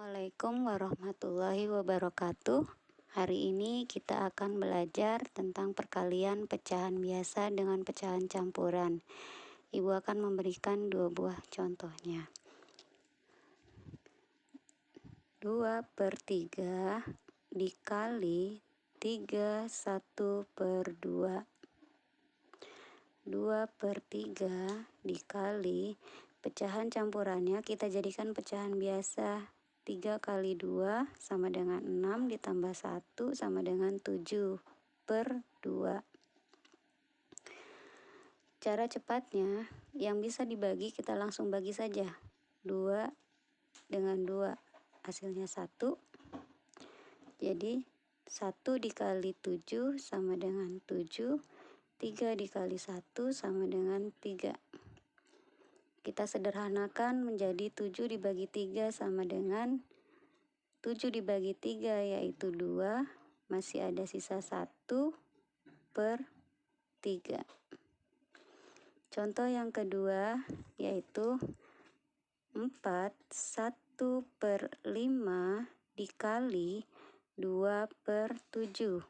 Assalamualaikum warahmatullahi wabarakatuh. Hari ini kita akan belajar tentang perkalian pecahan biasa dengan pecahan campuran. Ibu akan memberikan dua buah contohnya. 2/3 dikali 31/2. 2/3 dikali pecahan campurannya kita jadikan pecahan biasa. 3 kali 2 sama dengan 6 ditambah 1 sama dengan 7/2. Cara cepatnya, yang bisa dibagi kita langsung bagi saja. 2 dengan 2 hasilnya 1. Jadi 1 dikali 7 sama dengan 7. 3 dikali 1 sama dengan 3. Kita sederhanakan menjadi 7 dibagi 3 sama dengan 7 dibagi 3 yaitu 2. Masih ada sisa 1/3. Contoh yang kedua yaitu 4 1/5 dikali 2/7.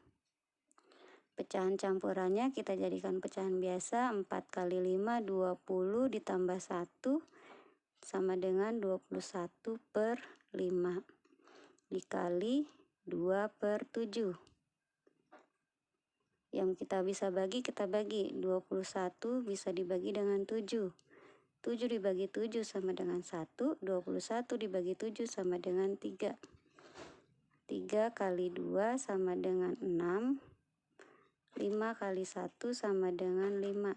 Pecahan campurannya kita jadikan pecahan biasa. 4 kali 5 20 ditambah 1 sama dengan 21/5 dikali 2/7. Yang kita bisa bagi, kita bagi. 21 bisa dibagi dengan 7. 7 dibagi 7 sama dengan 1. 21 dibagi 7 sama dengan 3. 3 kali 2 sama dengan 6. 5 kali 1 sama dengan 5.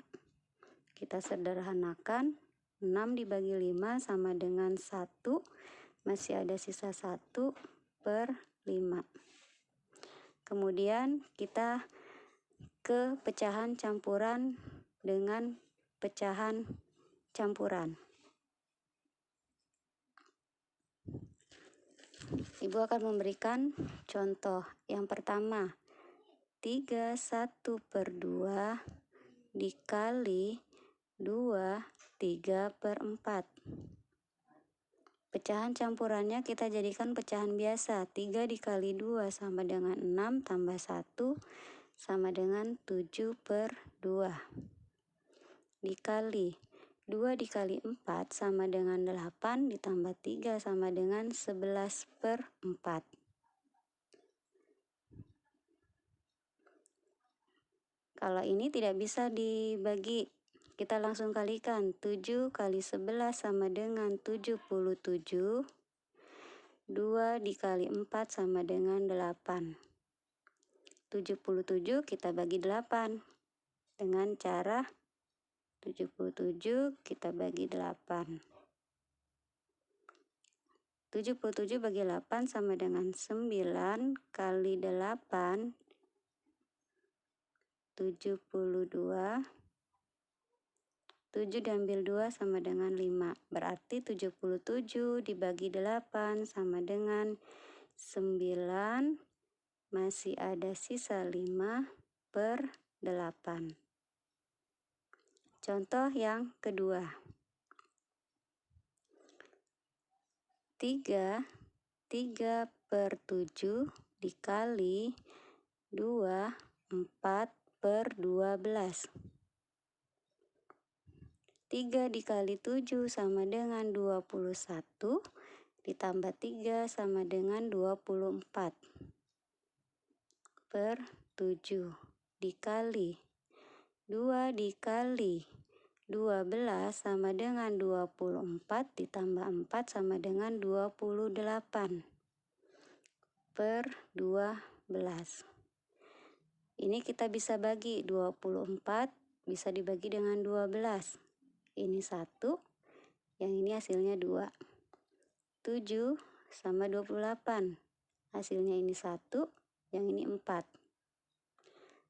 Kita sederhanakan. 6 dibagi 5 sama dengan 1. Masih ada sisa 1/5. Kemudian kita ke pecahan campuran dengan pecahan campuran. Ibu akan memberikan contoh. Yang pertama, 3 1/2 dikali 2 3/4. Pecahan campurannya kita jadikan pecahan biasa. 3 dikali 2 sama dengan 6 tambah 1 sama dengan 7/2. Dikali 2 dikali 4 sama dengan 8 ditambah 3 sama dengan 11/4. Kalau ini tidak bisa dibagi, kita langsung kalikan. 7 kali 11 sama dengan 77. 2 dikali 4 sama dengan 8. 77 kita bagi 8. Dengan cara 77 kita bagi 8. 77 bagi 8 sama dengan 9 kali 8. 72. 7 diambil 2 sama dengan 5. Berarti 77 dibagi 8 sama dengan 9. Masih ada sisa 5/8. Contoh yang kedua. 3/7 dikali 2 4/12. 3 dikali 7 sama dengan 21. Ditambah 3 sama dengan 24/7 dikali 2 dikali 12 sama dengan 24 ditambah 4 sama dengan 28/12. Ini kita bisa bagi. 24 bisa dibagi dengan 12. Ini 1, yang ini hasilnya 2. 7 sama 28. Hasilnya ini 1, yang ini 4.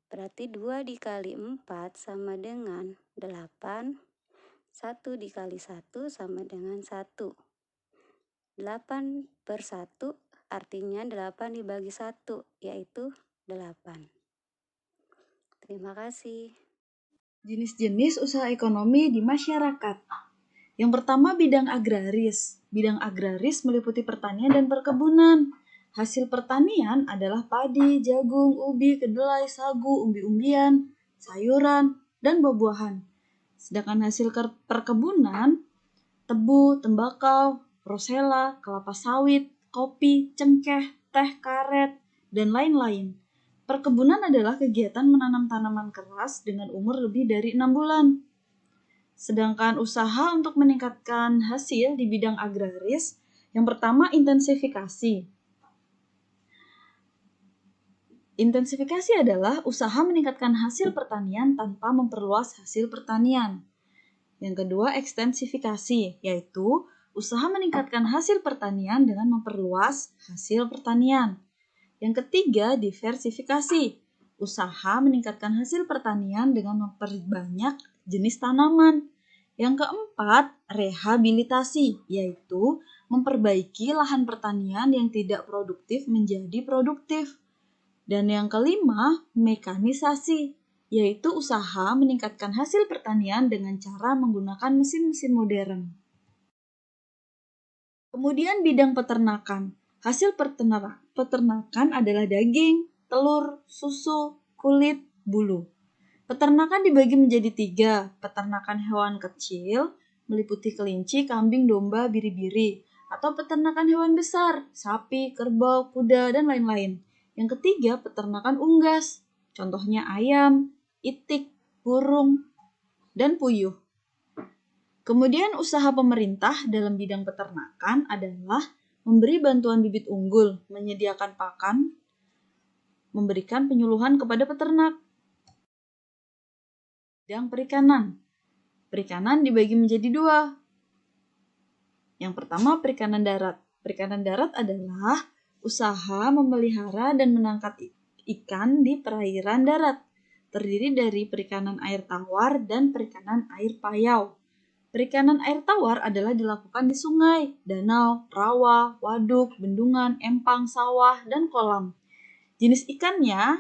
Berarti 2 dikali 4 sama dengan 8. 1 dikali 1 sama dengan 1. 8/1 artinya 8 dibagi 1, yaitu 8. Terima kasih. Jenis-jenis usaha ekonomi di masyarakat. Yang pertama, bidang agraris. Bidang agraris meliputi pertanian dan perkebunan. Hasil pertanian adalah padi, jagung, ubi, kedelai, sagu, umbi-umbian, sayuran, dan buah-buahan. Sedangkan hasil perkebunan, tebu, tembakau, rosella, kelapa sawit, kopi, cengkeh, teh, karet, dan lain-lain. Perkebunan adalah kegiatan menanam tanaman keras dengan umur lebih dari 6 bulan. Sedangkan usaha untuk meningkatkan hasil di bidang agraris, yang pertama intensifikasi. Intensifikasi adalah usaha meningkatkan hasil pertanian tanpa memperluas hasil pertanian. Yang kedua, ekstensifikasi, yaitu usaha meningkatkan hasil pertanian dengan memperluas hasil pertanian. Yang ketiga, diversifikasi, usaha meningkatkan hasil pertanian dengan memperbanyak jenis tanaman. Yang keempat, rehabilitasi, yaitu memperbaiki lahan pertanian yang tidak produktif menjadi produktif. Dan yang kelima, mekanisasi, yaitu usaha meningkatkan hasil pertanian dengan cara menggunakan mesin-mesin modern. Kemudian bidang peternakan. Hasil peternakan adalah daging, telur, susu, kulit, bulu. Peternakan dibagi menjadi 3. Peternakan hewan kecil, meliputi kelinci, kambing, domba, biri-biri. Atau peternakan hewan besar, sapi, kerbau, kuda, dan lain-lain. Yang ketiga, peternakan unggas. Contohnya ayam, itik, burung, dan puyuh. Kemudian usaha pemerintah dalam bidang peternakan adalah memberi bantuan bibit unggul, menyediakan pakan, memberikan penyuluhan kepada peternak. Bidang perikanan. Perikanan dibagi menjadi 2. Yang pertama, perikanan darat. Perikanan darat adalah usaha memelihara dan menangkap ikan di perairan darat. Terdiri dari perikanan air tawar dan perikanan air payau. Perikanan air tawar adalah dilakukan di sungai, danau, rawa, waduk, bendungan, empang, sawah, dan kolam. Jenis ikannya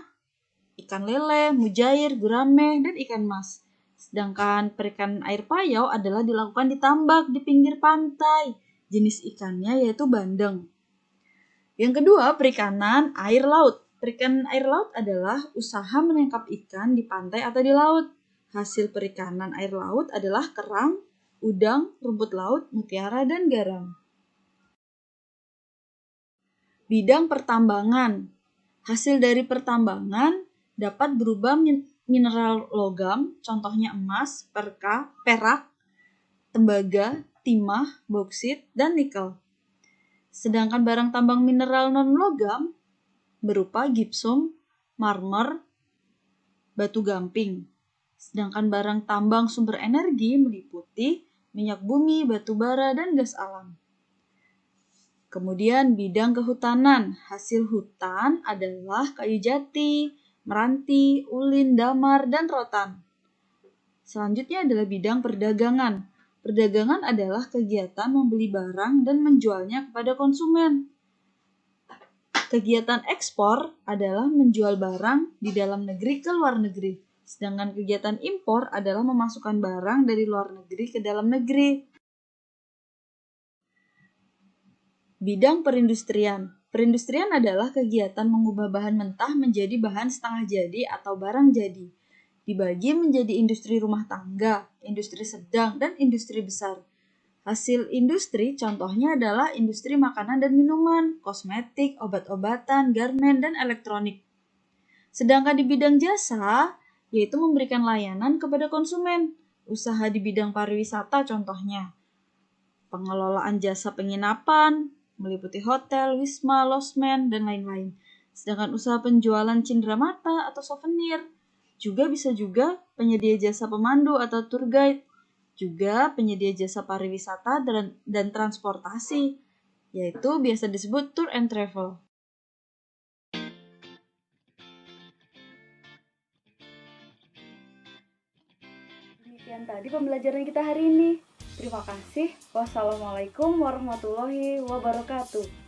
ikan lele, mujair, gurame, dan ikan mas. Sedangkan perikanan air payau adalah dilakukan di tambak di pinggir pantai. Jenis ikannya yaitu bandeng. Yang kedua, perikanan air laut. Perikanan air laut adalah usaha menangkap ikan di pantai atau di laut. Hasil perikanan air laut adalah kerang, udang, rumput laut, mutiara, dan garam. Bidang pertambangan. Hasil dari pertambangan dapat berupa mineral logam, contohnya emas, perak, tembaga, timah, boksit, dan nikel. Sedangkan barang tambang mineral non-logam berupa gipsum, marmer, batu gamping. Sedangkan barang tambang sumber energi meliputi minyak bumi, batu bara, dan gas alam. Kemudian bidang kehutanan. Hasil hutan adalah kayu jati, meranti, ulin, damar, dan rotan. Selanjutnya adalah bidang perdagangan. Perdagangan adalah kegiatan membeli barang dan menjualnya kepada konsumen. Kegiatan ekspor adalah menjual barang di dalam negeri ke luar negeri. Sedangkan kegiatan impor adalah memasukkan barang dari luar negeri ke dalam negeri. Bidang perindustrian. Perindustrian adalah kegiatan mengubah bahan mentah menjadi bahan setengah jadi atau barang jadi. Dibagi menjadi industri rumah tangga, industri sedang, dan industri besar. Hasil industri contohnya adalah industri makanan dan minuman, kosmetik, obat-obatan, garmen, dan elektronik. Sedangkan di bidang jasa, yaitu memberikan layanan kepada konsumen. Usaha di bidang pariwisata contohnya, pengelolaan jasa penginapan, meliputi hotel, wisma, losmen, dan lain-lain. Sedangkan usaha penjualan cindera mata atau souvenir, bisa juga penyedia jasa pemandu atau tour guide, juga penyedia jasa pariwisata dan transportasi, yaitu biasa disebut tour and travel. Demikian tadi pembelajaran kita hari ini. Terima kasih. Wassalamualaikum warahmatullahi wabarakatuh.